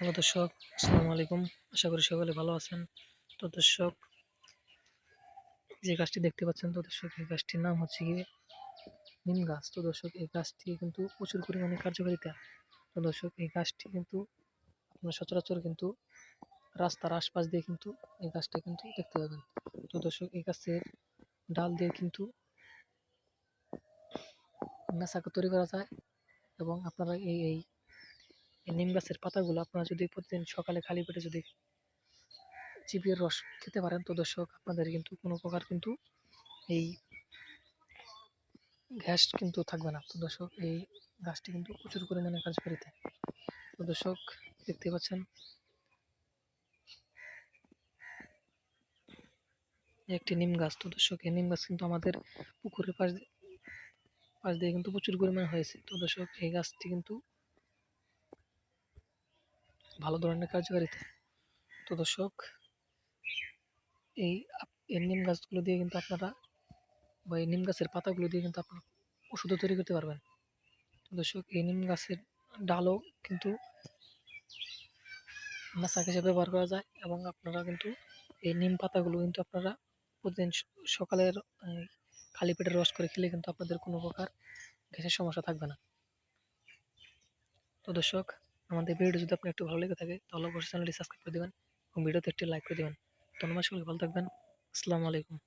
Hello দর্শক, আসসালামু আলাইকুম। আশা করি সকলে ভালো আছেন। তো দর্শক, যে গাছটি দেখতে পাচ্ছেন, তো দর্শক এই গাছটির নাম হচ্ছে গিয়ে নিম গাছ। তো দর্শক এই গাছটি কিন্তু প্রচুর পরিমাণে কার্যকারিতা। তো দর্শক এই গাছটি কিন্তু আপনার সচরাচর কিন্তু রাস্তার আশপাশ দিয়ে কিন্তু এই গাছটা কিন্তু দেখতে পাবেন। তো দর্শক এই গাছের ডাল দিয়ে কিন্তু মেশাকে তৈরি করা যায়, এবং আপনারা এই নিম গাছের পাতাগুলো আপনারা যদি প্রতিদিন সকালে খালি পেটে যদি চিবিয়ে রস খেতে পারেন, তো দর্শক আপনাদের কিন্তু কোনো প্রকার কিন্তু এই গ্যাস কিন্তু থাকবে না। তো দর্শক এই গাছটি কিন্তু প্রচুর পরিমাণে কার্যকারিতা। তো দর্শক দেখতে পাচ্ছেন একটি নিম গাছ। তো দর্শক এই নিম গাছ কিন্তু আমাদের পুকুরের পাশ দিয়ে কিন্তু প্রচুর পরিমাণে হয়েছে। তো দর্শক এই গাছটি কিন্তু ভালো ধরনের কার্যকারিতা। তো দর্শক এই এই নিম গাছগুলো দিয়ে কিন্তু আপনারা বা এই নিম গাছের পাতাগুলো দিয়ে কিন্তু আপনারা ওষুধও তৈরি করতে পারবেন। তো দর্শক এই নিম গাছের ডালও কিন্তু মাচাক হিসেবে ব্যবহার করা যায়, এবং আপনারা কিন্তু এই নিম পাতাগুলো কিন্তু আপনারা প্রতিদিন সকালের খালি পেটে রস করে খেলে কিন্তু আপনাদের কোনো প্রকার গ্যাসের সমস্যা থাকবে না। তো দর্শক, আমাদের ভিডিওটি যদি আপনার একটু ভালো লেগে থাকে তাহলে অবশ্যই চ্যানেলটি সাবস্ক্রাইব করে দেবেন এবং ভিডিওতে একটি লাইক করে দেবেন। ধন্যবাদ, সকলে ভালো থাকবেন। আসসালামু আলাইকুম।